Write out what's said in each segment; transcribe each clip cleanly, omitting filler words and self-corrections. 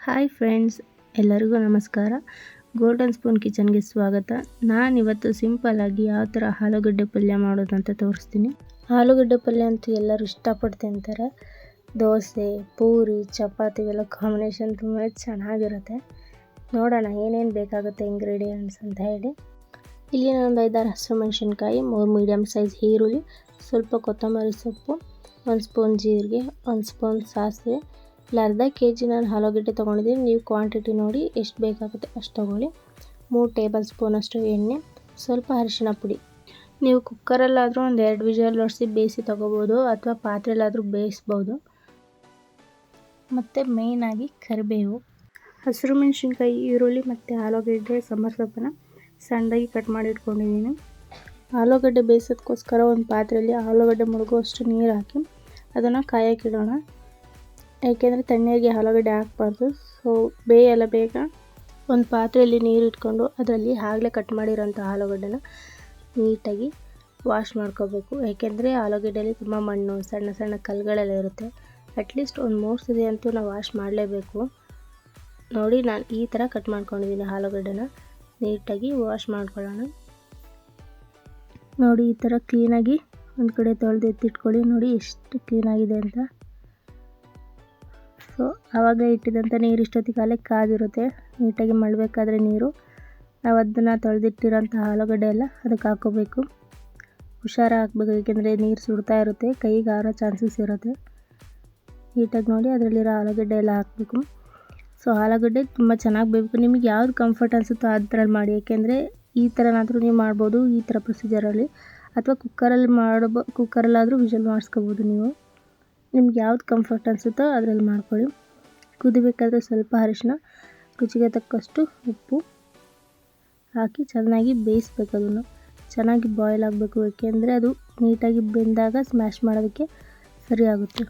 Hi friends, ಎಲ್ಲರಿಗೂ ನಮಸ್ಕಾರ. Golden spoon ಕಿಚನ್ಗೆ ಸ್ವಾಗತ. ನಾನಿವತ್ತು ಸಿಂಪಲ್ಲಾಗಿ ಯಾವ ಥರ ಆಲೂಗಡ್ಡೆ ಪಲ್ಯ ಮಾಡೋದಂತ ತೋರಿಸ್ತೀನಿ. ಆಲೂಗಡ್ಡೆ ಪಲ್ಯ ಅಂತೂ ಎಲ್ಲರೂ ಇಷ್ಟಪಟ್ಟು ತಿಂತಾರೆ. ದೋಸೆ, ಪೂರಿ, ಚಪಾತಿಗೆಲ್ಲ ಕಾಂಬಿನೇಷನ್ ತುಂಬಾ ಚೆನ್ನಾಗಿರುತ್ತೆ. ನೋಡೋಣ ಏನೇನು ಬೇಕಾಗುತ್ತೆ ಇಂಗ್ರೀಡಿಯೆಂಟ್ಸ್ ಅಂತ ಹೇಳಿ. ಇಲ್ಲಿ ನಾನೊಂದು 5-6 ಹಸಿಮೆಣಸಿನ್ಕಾಯಿ, 3 ಮೀಡಿಯಮ್ ಸೈಜ್ ಈರುಳ್ಳಿ, ಸ್ವಲ್ಪ ಕೊತ್ತಂಬರಿ ಸೊಪ್ಪು, 1 ಸ್ಪೂನ್ ಜೀರಿಗೆ, 1 ಸ್ಪೂನ್ ಸಾಸಿವೆ, ಇಲ್ಲ ಅರ್ಧ kg ನಾನು ಆಲೂಗಡ್ಡೆ ತೊಗೊಂಡಿದ್ದೀನಿ. ನೀವು ಕ್ವಾಂಟಿಟಿ ನೋಡಿ ಎಷ್ಟು ಬೇಕಾಗುತ್ತೆ ಅಷ್ಟು ತೊಗೊಳ್ಳಿ. 3 ಟೇಬಲ್ ಸ್ಪೂನಷ್ಟು ಎಣ್ಣೆ, ಸ್ವಲ್ಪ ಅರಿಶಿಣ ಪುಡಿ. ನೀವು ಕುಕ್ಕರಲ್ಲಾದರೂ ಒಂದು 2 ವಿಷಲ್ ಹೊಡಿಸಿ ಬೇಯಿಸಿ ತೊಗೋಬೋದು, ಅಥವಾ ಪಾತ್ರೆಯಲ್ಲಾದರೂ ಬೇಯಿಸ್ಬೋದು. ಮತ್ತು ಮೇಯ್ನಾಗಿ ಕರಿಬೇವು, ಹಸಿರು ಮೆಣಸಿನ್ಕಾಯಿ, ಈರುಳ್ಳಿ ಮತ್ತು ಆಲೂಗಡ್ಡೆ ಸಾಂಬಾರು ಸೊಪ್ಪನ್ನು ಸಣ್ಣದಾಗಿ ಕಟ್ ಮಾಡಿ ಇಟ್ಕೊಂಡಿದ್ದೀನಿ. ಆಲೂಗಡ್ಡೆ ಬೇಯಿಸೋದಕ್ಕೋಸ್ಕರ ಒಂದು ಪಾತ್ರೆಯಲ್ಲಿ ಆಲೂಗಡ್ಡೆ ಮುಳುಗುವಷ್ಟು ನೀರು ಹಾಕಿ ಅದನ್ನು ಕಾಯಕ್ಕಿಡೋಣ. ಏಕೆಂದರೆ ತಣ್ಣೀರಿಗೆ ಆಲೂಗಡ್ಡೆ ಹಾಕಬಾರ್ದು, ಸೊ ಬೇಯಲ್ಲ ಬೇಗ. ಒಂದು ಪಾತ್ರೆಯಲ್ಲಿ ನೀರು ಇಟ್ಕೊಂಡು ಅದರಲ್ಲಿ ಆಗಲೇ ಕಟ್ ಮಾಡಿರೋಂಥ ಆಲೂಗಡ್ಡೆನ ನೀಟಾಗಿ ವಾಶ್ ಮಾಡ್ಕೋಬೇಕು. ಏಕೆಂದರೆ ಆಲೂಗಡ್ಡೆಯಲ್ಲಿ ತುಂಬ ಮಣ್ಣು, ಸಣ್ಣ ಸಣ್ಣ ಕಲ್ಲುಗಳೆಲ್ಲ ಇರುತ್ತೆ. ಅಟ್ಲೀಸ್ಟ್ ಒಂದು 3 ಸತಿ ಅಂತೂ ನಾವು ವಾಶ್ ಮಾಡಲೇಬೇಕು. ನೋಡಿ, ನಾನು ಈ ಥರ ಕಟ್ ಮಾಡ್ಕೊಂಡಿದ್ದೀನಿ. ಆಲೂಗಡ್ಡೆನ ನೀಟಾಗಿ ವಾಶ್ ಮಾಡ್ಕೊಳ್ಳೋಣ. ನೋಡಿ, ಈ ಥರ ಕ್ಲೀನಾಗಿ ಒಂದು ಕಡೆ ತೊಳೆದು ಎತ್ತಿಟ್ಕೊಳ್ಳಿ. ನೋಡಿ ಎಷ್ಟು ಕ್ಲೀನಾಗಿದೆ ಅಂತ. ಸೊ ಆವಾಗ ಇಟ್ಟಿದ್ದಂಥ ನೀರು ಇಷ್ಟೊತ್ತಿಗಾಲೇ ಕಾದಿರುತ್ತೆ. ನೀಟಾಗಿ ಮಾಡಬೇಕಾದ್ರೆ ನೀರು ನಾವು ಅದನ್ನು ತೊಳೆದಿಟ್ಟಿರೋಂಥ ಆಲೂಗಡ್ಡೆ ಎಲ್ಲ ಅದಕ್ಕೆ ಹಾಕ್ಕೋಬೇಕು. ಹುಷಾರ ಹಾಕಬೇಕು, ಏಕೆಂದರೆ ನೀರು ಸುಡ್ತಾ ಇರುತ್ತೆ, ಕೈಗೆ ಆರೋ ಚಾನ್ಸಸ್ ಇರುತ್ತೆ. ನೀಟಾಗಿ ನೋಡಿ ಅದರಲ್ಲಿರೋ ಆಲೂಗಡ್ಡೆ ಎಲ್ಲ ಹಾಕಬೇಕು. ಸೊ ಆಲೂಗಡ್ಡೆ ತುಂಬ ಚೆನ್ನಾಗಿ ಬೇಯಬೇಕು. ನಿಮಗೆ ಯಾವ್ದು ಕಂಫರ್ಟ್ ಅನಿಸುತ್ತೋ ಅದರಲ್ಲಿ ಮಾಡಿ. ಏಕೆಂದರೆ ಈ ಥರನಾದರೂ ನೀವು ಮಾಡ್ಬೋದು ಈ ಥರ ಪ್ರೊಸೀಜರಲ್ಲಿ, ಅಥವಾ ಕುಕ್ಕರಲ್ಲಾದರೂ ವಿಷಲ್ ಮಾಡಿಸ್ಕೋಬೋದು. ನೀವು ನಿಮ್ಗೆ ಯಾವ್ದು ಕಂಫರ್ಟ್ ಅನಿಸುತ್ತೋ ಅದರಲ್ಲಿ ಮಾಡ್ಕೊಳ್ಳಿ. ಕುದಿಬೇಕಾದ್ರೆ ಸ್ವಲ್ಪ ಅರಿಶಿನ, ರುಚಿಗೆ ತಕ್ಕಷ್ಟು ಉಪ್ಪು ಹಾಕಿ ಚೆನ್ನಾಗಿ ಬೇಯಿಸ್ಬೇಕು. ಅದನ್ನು ಚೆನ್ನಾಗಿ ಬಾಯ್ಲ್ ಆಗಬೇಕು, ಏಕೆಂದರೆ ಅದು ನೀಟಾಗಿ ಬೆಂದಾಗ ಸ್ಮ್ಯಾಶ್ ಮಾಡೋದಕ್ಕೆ ಸರಿ ಆಗುತ್ತೆ.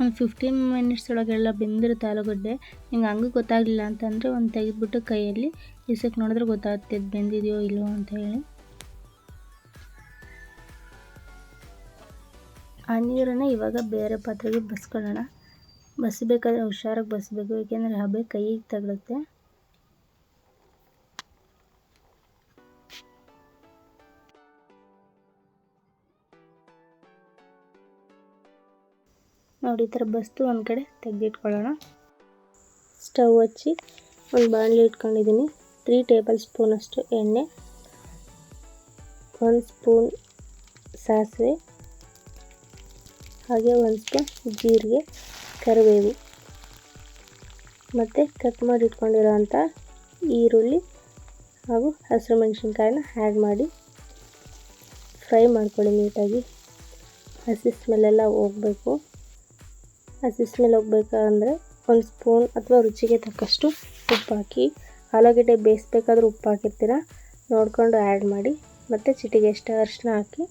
ಒಂದು 15 ಮಿನಿಟ್ಸ್ ಒಳಗೆಲ್ಲ ಬೆಂದಿರುತ್ತೆ ಆಲೂಗಡ್ಡೆ. ನಿಂಗೆ ಹಂಗೆ ಗೊತ್ತಾಗಲಿಲ್ಲ ಅಂತಂದರೆ ಒಂದು ತೆಗೆದುಬಿಟ್ಟು ಕೈಯಲ್ಲಿ ಇಸಕ್ಕೆ ನೋಡಿದ್ರೆ ಗೊತ್ತಾಗುತ್ತೆ ಬೆಂದಿದೆಯೋ ಇಲ್ಲವೋ ಅಂತ ಹೇಳಿ. ಆ ನೀರನ್ನು ಇವಾಗ ಬೇರೆ ಪಾತ್ರೆಗೆ ಬಸ್ಕೊಳ್ಳೋಣ. ಬಸಿಬೇಕಾದ್ರೆ ಹುಷಾರಾಗಿ ಬಸಬೇಕು, ಏಕೆಂದರೆ ಹಬೆ ಕೈಗೆ ತಗಲುತ್ತೆ. ನೋಡಿ, ಈ ಥರ ಬಸ್ತು ಒಂದು ಕಡೆ ತೆಗೆದಿಟ್ಕೊಳ್ಳೋಣ. ಸ್ಟವ್ ಹಚ್ಚಿ ಒಂದು ಬಾಣಲಿ ಇಟ್ಕೊಂಡಿದ್ದೀನಿ. 3 ಟೇಬಲ್ ಸ್ಪೂನಷ್ಟು ಎಣ್ಣೆ, 1 ಸ್ಪೂನ್ ಸಾಸಿವೆ, ಹಾಗೆ 1 ಸ್ಪೂನ್ ಜೀರಿಗೆ, ಕರಿಬೇವು ಮತ್ತು ಕಟ್ ಮಾಡಿ ಇಟ್ಕೊಂಡಿರೋಂಥ ಈರುಳ್ಳಿ ಹಾಗೂ ಹಸಿರು ಮೆಣಸಿನ್ಕಾಯಿನ ಆ್ಯಡ್ ಮಾಡಿ ಫ್ರೈ ಮಾಡ್ಕೊಳ್ಳಿ ನೀಟಾಗಿ. ಹಸಿ ಸ್ಮೆಲ್ಲೆಲ್ಲ ಹೋಗಬೇಕು. ಹಸಿ ಸ್ಮೆಲ್ ಹೋಗ್ಬೇಕಂದ್ರೆ 1 ಸ್ಪೂನ್ ಅಥವಾ ರುಚಿಗೆ ತಕ್ಕಷ್ಟು ಉಪ್ಪು ಹಾಕಿ. ಆಲೂಗಡ್ಡೆ ಬೇಯಿಸ್ಬೇಕಾದ್ರೂ ಉಪ್ಪು ಹಾಕಿರ್ತೀರ, ನೋಡಿಕೊಂಡು ಆ್ಯಡ್ ಮಾಡಿ. ಮತ್ತು ಚಿಟಿಗೆ ಎಷ್ಟು ಅರಿಶಿನ ಹಾಕಿ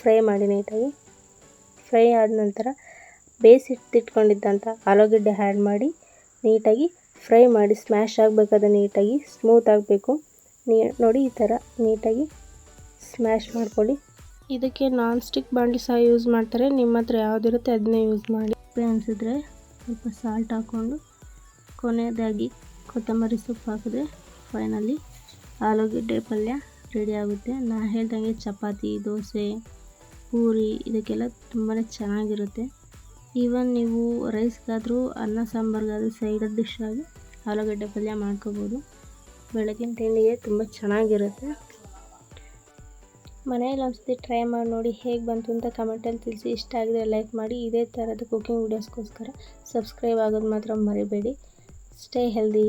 ಫ್ರೈ ಮಾಡಿ ನೀಟಾಗಿ. ಫ್ರೈ ಆದ ನಂತರ ಬೇಯಿಸಿಟ್ಟಿಟ್ಕೊಂಡಿದ್ದಂಥ ಆಲೂಗಡ್ಡೆ ಆ್ಯಡ್ ಮಾಡಿ ನೀಟಾಗಿ ಫ್ರೈ ಮಾಡಿ. ಸ್ಮ್ಯಾಶ್ ಆಗಬೇಕಾದ್ರೆ ನೀಟಾಗಿ ಸ್ಮೂತ್ ಆಗಬೇಕು. ನೋಡಿ, ಈ ಥರ ನೀಟಾಗಿ ಸ್ಮ್ಯಾಶ್ ಮಾಡ್ಕೊಳ್ಳಿ. ಇದಕ್ಕೆ ನಾನ್ ಸ್ಟಿಕ್ ಬಾಣಲಿ ಸಹ ಯೂಸ್ ಮಾಡ್ತಾರೆ. ನಿಮ್ಮ ಹತ್ರ ಯಾವುದಿರುತ್ತೆ ಅದನ್ನೇ ಯೂಸ್ ಮಾಡಿ. ಅನಿಸಿದ್ರೆ ಸ್ವಲ್ಪ ಸಾಲ್ಟ್ ಹಾಕ್ಕೊಂಡು ಕೊನೆಯದಾಗಿ ಕೊತ್ತಂಬರಿ ಸೊಪ್ಪು ಹಾಕಿದ್ರೆ ಫೈನಲಿ ಆಲೂಗಡ್ಡೆ ಪಲ್ಯ ರೆಡಿ ಆಗುತ್ತೆ. ನಾನು ಹೇಳ್ದಂಗೆ ಚಪಾತಿ, ದೋಸೆ, ಪೂರಿ ಇದಕ್ಕೆಲ್ಲ ತುಂಬಾ ಚೆನ್ನಾಗಿರುತ್ತೆ. ಈವನ್ ನೀವು ರೈಸ್ಗಾದರೂ ಅನ್ನ ಸಾಂಬಾರ್ಗಾದರೂ ಸೈಡ್ ಡಿಶ್ ಆಗಿ ಆಲೂಗಡ್ಡೆ ಪಲ್ಯ ಮಾಡ್ಕೋಬೋದು. ಬೆಳಗಿನ ತಿಂಡಿಗೆ ತುಂಬ ಚೆನ್ನಾಗಿರುತ್ತೆ. ಮನೆಯಲ್ಲಿ ಒಂದ್ಸತಿ ಟ್ರೈ ಮಾಡಿ ನೋಡಿ, ಹೇಗೆ ಬಂತು ಅಂತ ಕಮೆಂಟಲ್ಲಿ ತಿಳಿಸಿ. ಇಷ್ಟ ಆಗಿದ್ರೆ ಲೈಕ್ ಮಾಡಿ. ಇದೇ ಥರದ ಕುಕಿಂಗ್ ವೀಡಿಯೋಸ್ಗೋಸ್ಕರ ಸಬ್ಸ್ಕ್ರೈಬ್ ಆಗೋದು ಮಾತ್ರ ಮರಿಬೇಡಿ. Stay healthy.